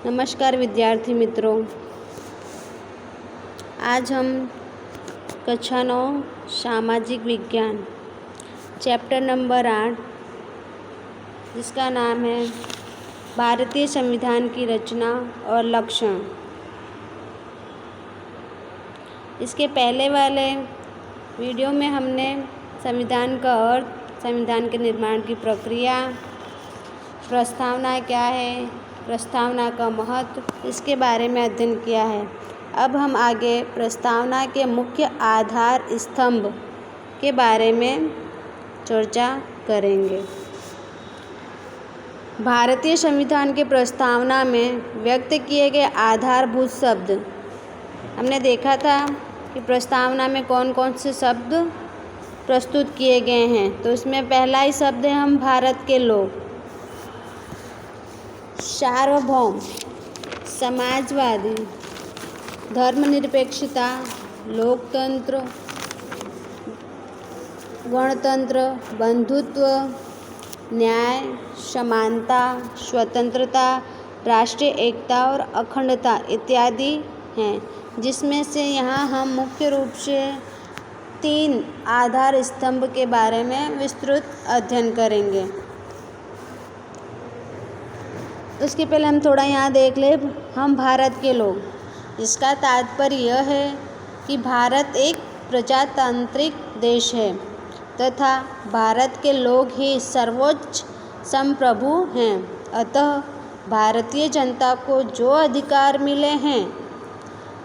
नमस्कार विद्यार्थी मित्रों, आज हम कक्षा 9 सामाजिक विज्ञान चैप्टर नंबर 8 जिसका नाम है भारतीय संविधान की रचना और लक्षण। इसके पहले वाले वीडियो में हमने संविधान का अर्थ, संविधान के निर्माण की प्रक्रिया, प्रस्तावना क्या है, प्रस्तावना का महत्व, इसके बारे में अध्ययन किया है। अब हम आगे प्रस्तावना के मुख्य आधार स्तंभ के बारे में चर्चा करेंगे। भारतीय संविधान के प्रस्तावना में व्यक्त किए गए आधारभूत शब्द, हमने देखा था कि प्रस्तावना में कौन कौन से शब्द प्रस्तुत किए गए हैं। तो इसमें पहला ही शब्द है हम भारत के लोग, सार्वभौम, समाजवादी, धर्मनिरपेक्षता, लोकतंत्र, गणतंत्र, बंधुत्व, न्याय, समानता, स्वतंत्रता, राष्ट्रीय एकता और अखंडता इत्यादि हैं, जिसमें से यहाँ हम मुख्य रूप से 3 आधार स्तंभ के बारे में विस्तृत अध्ययन करेंगे। उसके पहले हम थोड़ा यहाँ देख ले, हम भारत के लोग। इसका तात्पर्य यह है कि भारत एक प्रजातांत्रिक देश है तथा भारत के लोग ही सर्वोच्च संप्रभु हैं। अतः भारतीय जनता को जो अधिकार मिले हैं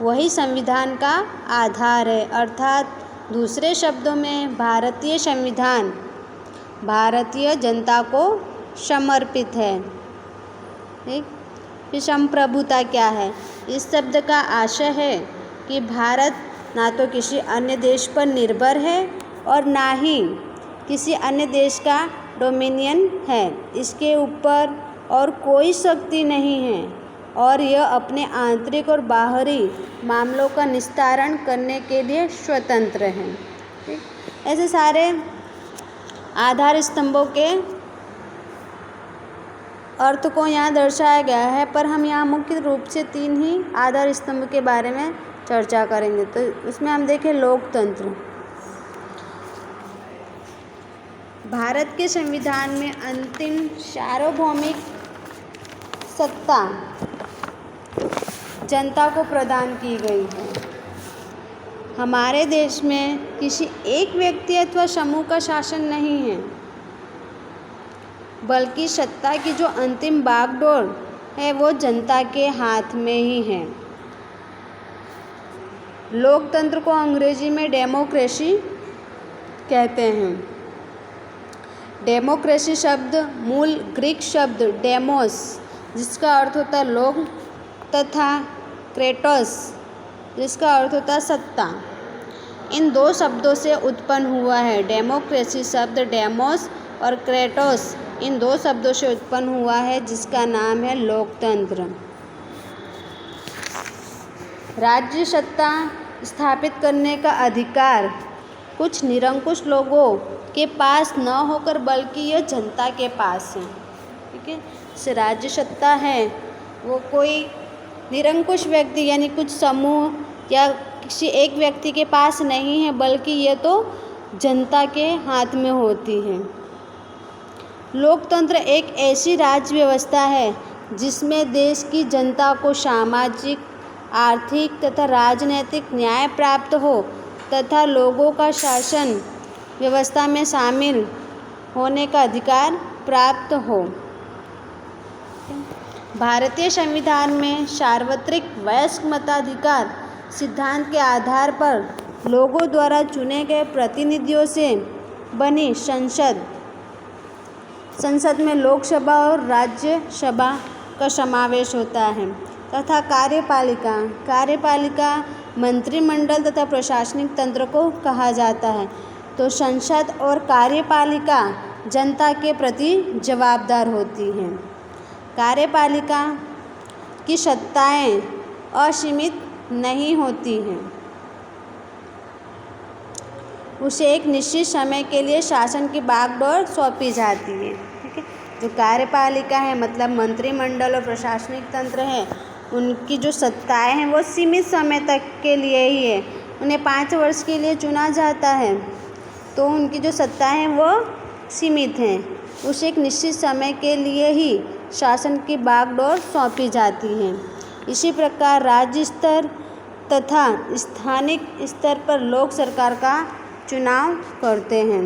वही संविधान का आधार है। अर्थात दूसरे शब्दों में भारतीय संविधान भारतीय जनता को समर्पित है। ठीक, फिर संप्रभुता क्या है? इस शब्द का आशय है कि भारत ना तो किसी अन्य देश पर निर्भर है और ना ही किसी अन्य देश का डोमिनियन है। इसके ऊपर और कोई शक्ति नहीं है और यह अपने आंतरिक और बाहरी मामलों का निस्तारण करने के लिए स्वतंत्र है। ठीक, ऐसे सारे आधार स्तंभों के अर्थ को यहाँ दर्शाया गया है, पर हम यहाँ मुख्य रूप से 3 ही आधार स्तंभ के बारे में चर्चा करेंगे। तो उसमें हम देखें लोकतंत्र। भारत के संविधान में अंतिम सार्वभौमिक सत्ता जनता को प्रदान की गई है। हमारे देश में किसी एक व्यक्ति अथवा समूह का शासन नहीं है, बल्कि सत्ता की जो अंतिम बागडोर है वो जनता के हाथ में ही है। लोकतंत्र को अंग्रेजी में डेमोक्रेसी कहते हैं। डेमोक्रेसी शब्द मूल ग्रीक शब्द डेमोस, जिसका अर्थ होता है लोक, तथा क्रेटोस, जिसका अर्थ होता है सत्ता, इन 2 शब्दों से उत्पन्न हुआ है। डेमोक्रेसी शब्द डेमोस और क्रेटोस इन 2 शब्दों से उत्पन्न हुआ है, जिसका नाम है लोकतंत्र। राज्य सत्ता स्थापित करने का अधिकार कुछ निरंकुश लोगों के पास न होकर बल्कि यह जनता के पास है। ठीक है, इस राज्य सत्ता है वो कोई निरंकुश व्यक्ति यानी कुछ समूह या किसी एक व्यक्ति के पास नहीं है, बल्कि ये तो जनता के हाथ में होती है। लोकतंत्र एक ऐसी राज्य व्यवस्था है जिसमें देश की जनता को सामाजिक, आर्थिक तथा राजनीतिक न्याय प्राप्त हो तथा लोगों का शासन व्यवस्था में शामिल होने का अधिकार प्राप्त हो। भारतीय संविधान में सार्वत्रिक वयस्क मताधिकार सिद्धांत के आधार पर लोगों द्वारा चुने गए प्रतिनिधियों से बनी संसद में लोकसभा और राज्यसभा का समावेश होता है तथा कार्यपालिका मंत्रिमंडल तथा प्रशासनिक तंत्र को कहा जाता है। तो संसद और कार्यपालिका जनता के प्रति जवाबदार होती हैं। कार्यपालिका की सत्ताएं असीमित नहीं होती हैं, उसे एक निश्चित समय के लिए शासन की बागडोर सौंपी जाती है। ठीक है, जो कार्यपालिका है मतलब मंत्रिमंडल और प्रशासनिक तंत्र है, उनकी जो सत्ताएं हैं वो सीमित समय तक के लिए ही है। उन्हें 5 वर्ष के लिए चुना जाता है, तो उनकी जो सत्ताएं हैं वो सीमित हैं। उसे एक निश्चित समय के लिए ही शासन की बागडोर सौंपी जाती है। इसी प्रकार राज्य स्तर तथा स्थानिक स्तर पर लोग सरकार का चुनाव करते हैं।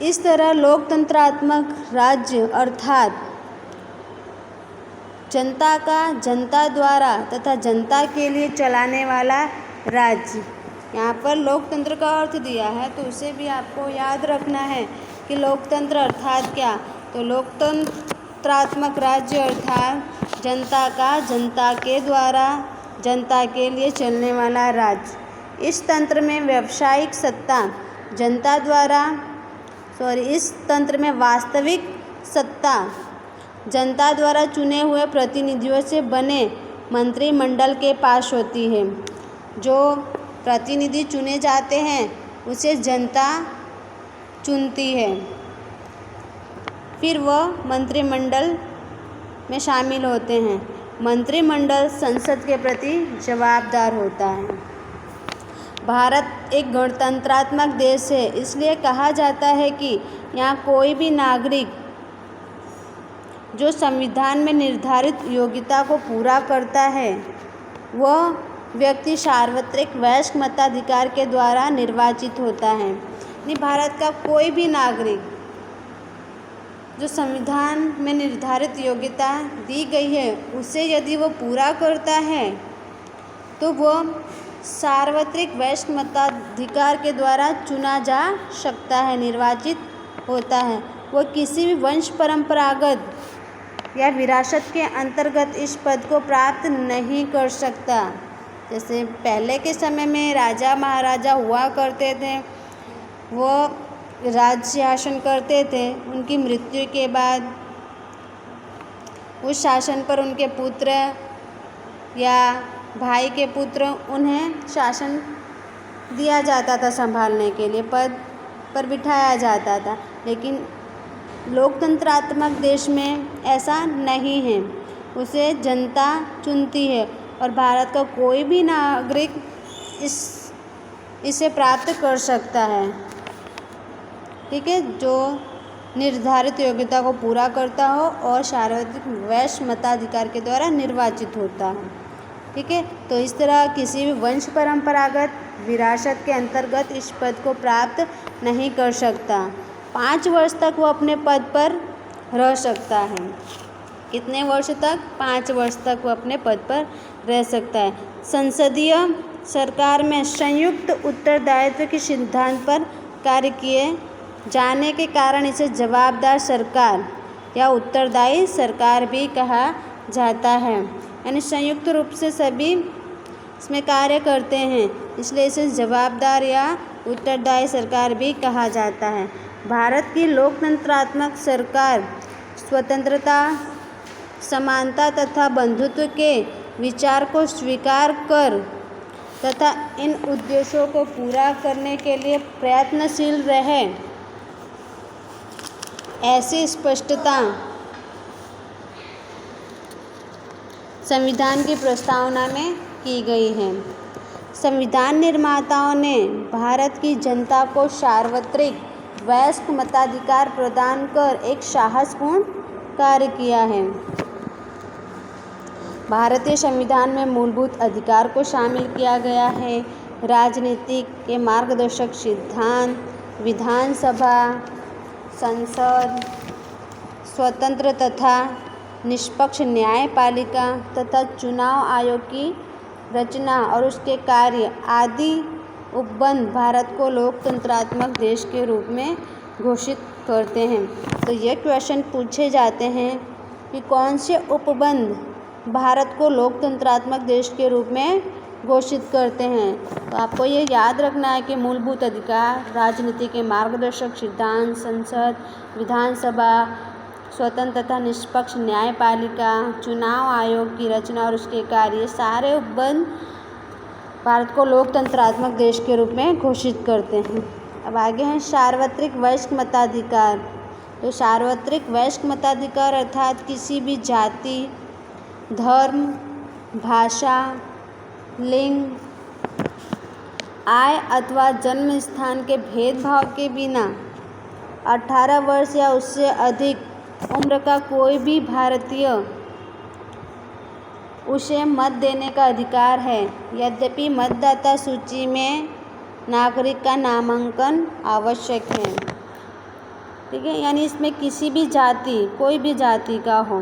इस तरह लोकतंत्रात्मक राज्य अर्थात जनता का जनता द्वारा तथा जनता के लिए चलाने वाला राज्य। यहाँ पर लोकतंत्र का अर्थ दिया है, तो उसे भी आपको याद रखना है कि लोकतंत्र अर्थात क्या। तो लोकतंत्रात्मक राज्य अर्थात जनता का जनता के द्वारा जनता के लिए चलने वाला राज्य। इस तंत्र में व्यावसायिक सत्ता जनता द्वारा इस तंत्र में वास्तविक सत्ता जनता द्वारा चुने हुए प्रतिनिधियों से बने मंत्रिमंडल के पास होती है। जो प्रतिनिधि चुने जाते हैं उसे जनता चुनती है, फिर वह मंत्रिमंडल में शामिल होते हैं। मंत्रिमंडल संसद के प्रति जवाबदार होता है। भारत एक गणतंत्रात्मक देश है, इसलिए कहा जाता है कि यहाँ कोई भी नागरिक जो संविधान में निर्धारित योग्यता को पूरा करता है वह व्यक्ति सार्वत्रिक वयस्क मताधिकार के द्वारा निर्वाचित होता है। यानी भारत का कोई भी नागरिक जो संविधान में निर्धारित योग्यता दी गई है उसे यदि वो पूरा करता है तो वह सार्वत्रिक वयस्क मताधिकार के द्वारा चुना जा सकता है, निर्वाचित होता है। वह किसी भी वंश परंपरागत या विरासत के अंतर्गत इस पद को प्राप्त नहीं कर सकता। जैसे पहले के समय में राजा महाराजा हुआ करते थे, वो राज्य शासन करते थे। उनकी मृत्यु के बाद उस शासन पर उनके पुत्र या भाई के पुत्र उन्हें शासन दिया जाता था संभालने के लिए, पद पर बिठाया जाता था। लेकिन लोकतंत्रात्मक देश में ऐसा नहीं है, उसे जनता चुनती है और भारत का कोई भी नागरिक इसे प्राप्त कर सकता है। ठीक है, जो निर्धारित योग्यता को पूरा करता हो और सार्वत्रिक वयस्क मताधिकार के द्वारा निर्वाचित होता है। ठीक है, तो इस तरह किसी भी वंश परंपरागत विरासत के अंतर्गत इस पद को प्राप्त नहीं कर सकता। 5 वर्ष तक वो अपने पद पर रह सकता है। कितने वर्ष तक? 5 वर्ष तक वो अपने पद पर रह सकता है। संसदीय सरकार में संयुक्त उत्तरदायित्व के सिद्धांत पर कार्य किए जाने के कारण इसे जवाबदार सरकार या उत्तरदायी सरकार भी कहा जाता है। यानी संयुक्त रूप से सभी इसमें कार्य करते हैं, इसलिए इसे जवाबदार या उत्तरदायी सरकार भी कहा जाता है। भारत की लोकतंत्रात्मक सरकार स्वतंत्रता, समानता तथा बंधुत्व के विचार को स्वीकार कर तथा इन उद्देश्यों को पूरा करने के लिए प्रयत्नशील रहे, ऐसी स्पष्टता संविधान की प्रस्तावना में की गई है। संविधान निर्माताओं ने भारत की जनता को सार्वत्रिक वयस्क मताधिकार प्रदान कर एक साहसपूर्ण कार्य किया है। भारतीय संविधान में मूलभूत अधिकार को शामिल किया गया है। राजनीतिक के मार्गदर्शक सिद्धांत, विधानसभा, संसद, स्वतंत्र तथा निष्पक्ष न्यायपालिका तथा चुनाव आयोग की रचना और उसके कार्य आदि उपबंध भारत को लोकतंत्रात्मक देश के रूप में घोषित करते हैं। तो ये क्वेश्चन पूछे जाते हैं कि कौन से उपबंध भारत को लोकतंत्रात्मक देश के रूप में घोषित करते हैं। तो आपको ये याद रखना है कि मूलभूत अधिकार, राजनीति के मार्गदर्शक सिद्धांत, संसद, विधानसभा, स्वतंत्र तथा निष्पक्ष न्यायपालिका, चुनाव आयोग की रचना और उसके कार्य, सारे उपबंध भारत को लोकतंत्रात्मक देश के रूप में घोषित करते हैं। अब आगे हैं सार्वत्रिक वयस्क मताधिकार। तो सार्वत्रिक वयस्क मताधिकार अर्थात किसी भी जाति, धर्म, भाषा, लिंग, आय अथवा जन्म स्थान के भेदभाव के बिना 18 वर्ष या उससे अधिक उम्र का कोई भी भारतीय उसे मत देने का अधिकार है। यद्यपि मतदाता सूची में नागरिक का नामांकन आवश्यक है। ठीक है, यानी इसमें किसी भी जाति, कोई भी जाति का हो,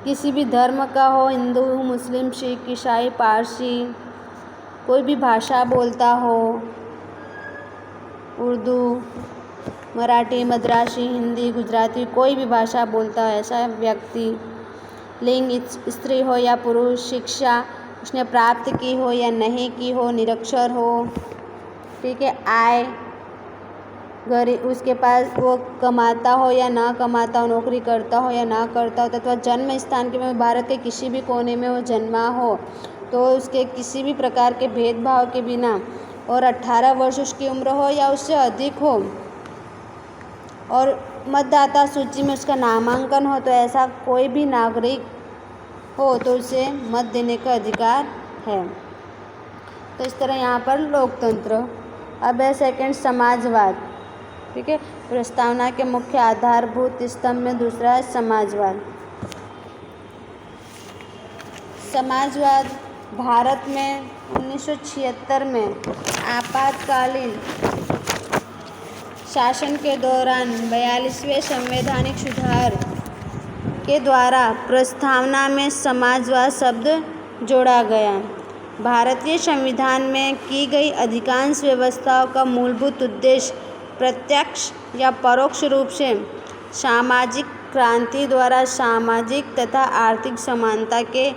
किसी भी धर्म का हो, हिंदू, मुस्लिम, सिख, ईसाई, पारसी, कोई भी भाषा बोलता हो, उर्दू, मराठी, मद्रासी, हिंदी, गुजराती, कोई भी भाषा बोलता है ऐसा व्यक्ति, लिंग स्त्री हो या पुरुष, शिक्षा उसने प्राप्त की हो या नहीं की हो, निरक्षर हो, ठीक है, आय गरीब, उसके पास वो कमाता हो या ना कमाता हो, नौकरी करता हो या ना करता हो, तथा जन्म स्थान के में भारत के किसी भी कोने में वो जन्मा हो तो उसके किसी भी प्रकार के भेदभाव के बिना और 18 वर्ष उसकी उम्र हो या उससे अधिक हो और मतदाता सूची में उसका नामांकन हो तो ऐसा कोई भी नागरिक हो तो उसे मत देने का अधिकार है। तो इस तरह यहाँ पर लोकतंत्र। अब है सेकंड समाजवाद। ठीक है, प्रस्तावना के मुख्य आधारभूत स्तंभ में दूसरा है समाजवाद। समाजवाद भारत में 1976 में आपातकालीन शासन के दौरान 42वें संवैधानिक सुधार के द्वारा प्रस्तावना में समाजवाद शब्द जोड़ा गया। भारतीय संविधान में की गई अधिकांश व्यवस्थाओं का मूलभूत उद्देश्य प्रत्यक्ष या परोक्ष रूप से सामाजिक क्रांति द्वारा सामाजिक तथा आर्थिक समानता के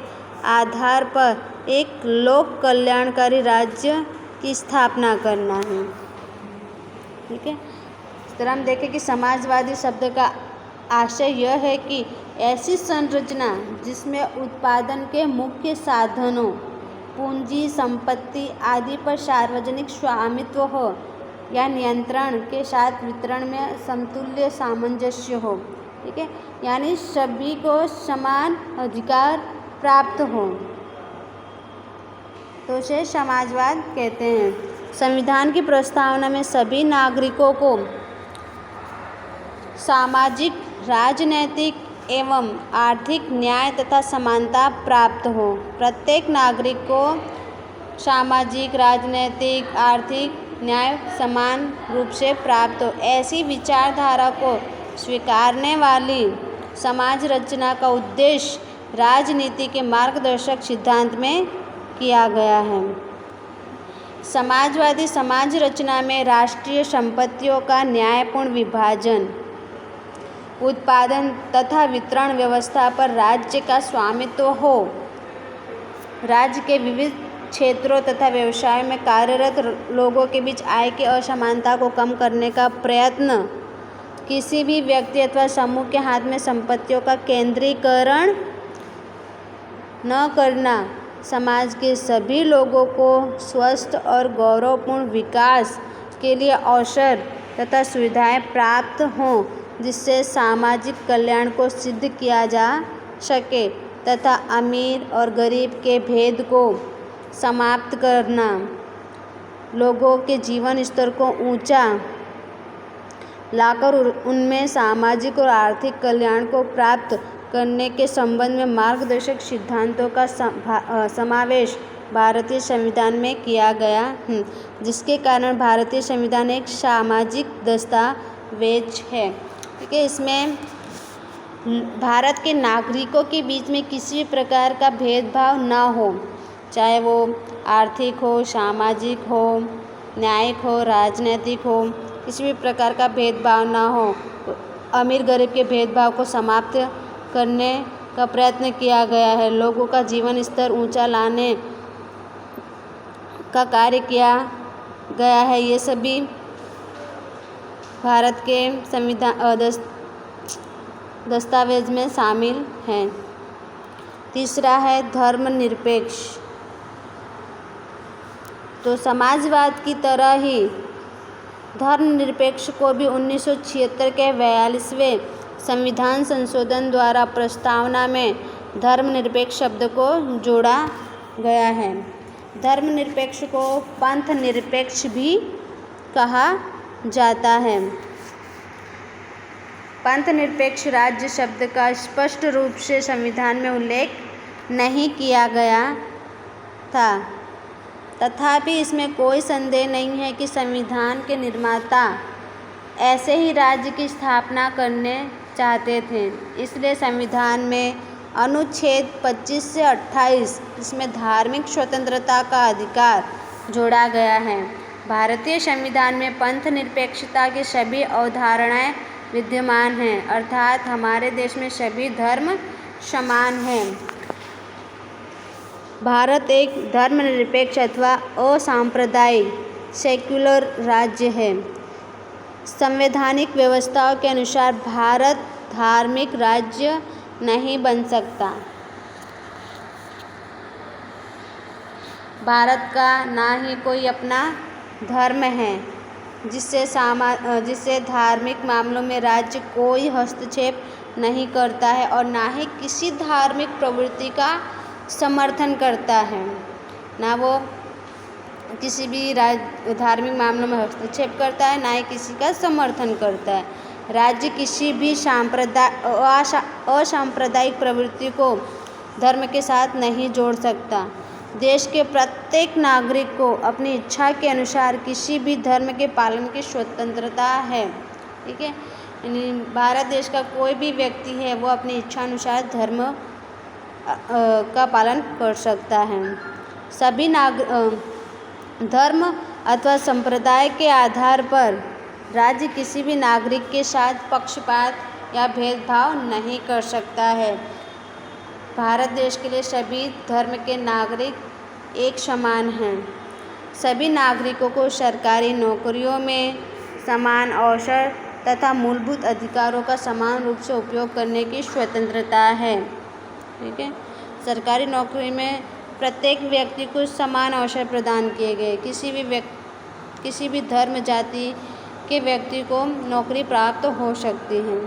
आधार पर एक लोक कल्याणकारी राज्य की स्थापना करना है। ठीक है, इस तरह हम देखें कि समाजवादी शब्द का आशय यह है कि ऐसी संरचना जिसमें उत्पादन के मुख्य साधनों, पूंजी, संपत्ति आदि पर सार्वजनिक स्वामित्व हो या नियंत्रण के साथ वितरण में समतुल्य सामंजस्य हो। ठीक है, यानी सभी को समान अधिकार प्राप्त हो तो उसे समाजवाद कहते हैं। संविधान की प्रस्तावना में सभी नागरिकों को सामाजिक, राजनैतिक एवं आर्थिक न्याय तथा समानता प्राप्त हो। प्रत्येक नागरिक को सामाजिक, राजनैतिक, आर्थिक न्याय समान रूप से प्राप्त हो। ऐसी विचारधारा को स्वीकारने वाली समाज रचना का उद्देश्य राजनीति के मार्गदर्शक सिद्धांत में किया गया है। समाजवादी समाज रचना में राष्ट्रीय संपत्तियों का न्यायपूर्ण विभाजन, उत्पादन तथा वितरण व्यवस्था पर राज्य का स्वामित्व हो, राज्य के विविध क्षेत्रों तथा व्यवसायों में कार्यरत लोगों के बीच आय की असमानता को कम करने का प्रयत्न, किसी भी व्यक्ति अथवा समूह के हाथ में संपत्तियों का केंद्रीकरण न करना, समाज के सभी लोगों को स्वस्थ और गौरवपूर्ण विकास के लिए अवसर तथा सुविधाएं प्राप्त हों जिससे सामाजिक कल्याण को सिद्ध किया जा सके तथा अमीर और गरीब के भेद को समाप्त करना, लोगों के जीवन स्तर को ऊंचा लाकर उनमें सामाजिक और आर्थिक कल्याण को प्राप्त करने के संबंध में मार्गदर्शक सिद्धांतों का समावेश भारतीय संविधान में किया गया, जिसके कारण भारतीय संविधान एक सामाजिक दस्तावेज है। ठीक है, इसमें भारत के नागरिकों के बीच में किसी भी प्रकार का भेदभाव ना हो, चाहे वो आर्थिक हो, सामाजिक हो, न्यायिक हो, राजनीतिक हो, किसी भी प्रकार का भेदभाव ना हो। अमीर गरीब के भेदभाव को समाप्त करने का प्रयत्न किया गया है। लोगों का जीवन स्तर ऊंचा लाने का कार्य किया गया है। ये सभी भारत के संविधान दस्तावेज में शामिल हैं। तीसरा है धर्मनिरपेक्ष। तो समाजवाद की तरह ही धर्मनिरपेक्ष को भी 1976 के 42वें संविधान संशोधन द्वारा प्रस्तावना में धर्मनिरपेक्ष शब्द को जोड़ा गया है। धर्मनिरपेक्ष को पंथ निरपेक्ष भी कहा जाता है। पंथ निरपेक्ष राज्य शब्द का स्पष्ट रूप से संविधान में उल्लेख नहीं किया गया था, तथापि इसमें कोई संदेह नहीं है कि संविधान के निर्माता ऐसे ही राज्य की स्थापना करने चाहते थे। इसलिए संविधान में अनुच्छेद 25 से 28 इसमें धार्मिक स्वतंत्रता का अधिकार जोड़ा गया है। भारतीय संविधान में पंथ निरपेक्षता की सभी अवधारणाएं विद्यमान हैं, अर्थात हमारे देश में सभी धर्म समान हैं। भारत एक धर्मनिरपेक्ष अथवा असांप्रदायिक सेक्युलर राज्य है। संवैधानिक व्यवस्थाओं के अनुसार भारत धार्मिक राज्य नहीं बन सकता। भारत का ना ही कोई अपना धर्म है जिससे धार्मिक मामलों में राज्य कोई हस्तक्षेप नहीं करता है और ना ही किसी धार्मिक प्रवृत्ति का समर्थन करता है, ना वो किसी भी धार्मिक मामलों में हस्तक्षेप करता है, ना ही किसी का समर्थन करता है। राज्य किसी भी असांप्रदायिक प्रवृत्ति को धर्म के साथ नहीं जोड़ सकता। देश के प्रत्येक नागरिक को अपनी इच्छा के अनुसार किसी भी धर्म के पालन की स्वतंत्रता है। ठीक है, यानी भारत देश का कोई भी व्यक्ति है वो अपनी इच्छा अनुसार धर्म का पालन कर सकता है। सभी धर्म अथवा संप्रदाय के आधार पर राज्य किसी भी नागरिक के साथ पक्षपात या भेदभाव नहीं कर सकता है। भारत देश के लिए सभी धर्म के नागरिक एक समान हैं। सभी नागरिकों को सरकारी नौकरियों में समान अवसर तथा मूलभूत अधिकारों का समान रूप से उपयोग करने की स्वतंत्रता है। ठीक है, सरकारी नौकरी में प्रत्येक व्यक्ति को समान अवसर प्रदान किए गए। किसी भी धर्म जाति के व्यक्ति को नौकरी प्राप्त हो सकती है,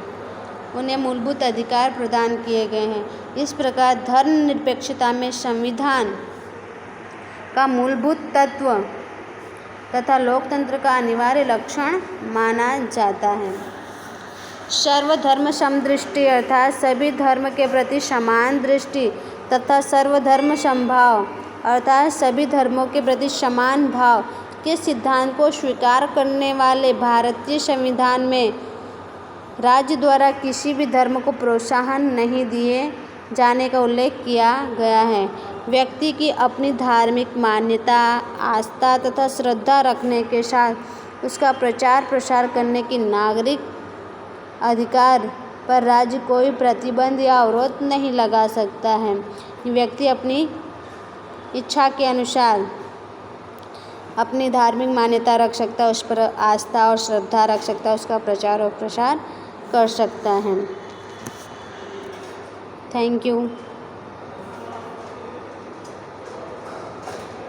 उन्हें मूलभूत अधिकार प्रदान किए गए हैं। इस प्रकार धर्मनिरपेक्षता में संविधान का मूलभूत तत्व तथा लोकतंत्र का अनिवार्य लक्षण माना जाता है। सर्वधर्म समदृष्टि अर्थात सभी धर्म के प्रति समान दृष्टि तथा सर्वधर्म समभाव अर्थात सभी धर्मों के प्रति समान भाव के सिद्धांत को स्वीकार करने वाले भारतीय संविधान में राज्य द्वारा किसी भी धर्म को प्रोत्साहन नहीं दिए जाने का उल्लेख किया गया है। व्यक्ति की अपनी धार्मिक मान्यता, आस्था तथा श्रद्धा रखने के साथ उसका प्रचार प्रसार करने की नागरिक अधिकार पर राज्य कोई प्रतिबंध या अवरोध नहीं लगा सकता है। व्यक्ति अपनी इच्छा के अनुसार अपनी धार्मिक मान्यता रख सकता है, उस पर आस्था और श्रद्धा रख सकता है, उसका प्रचार और प्रसार कर सकता है। Thank you.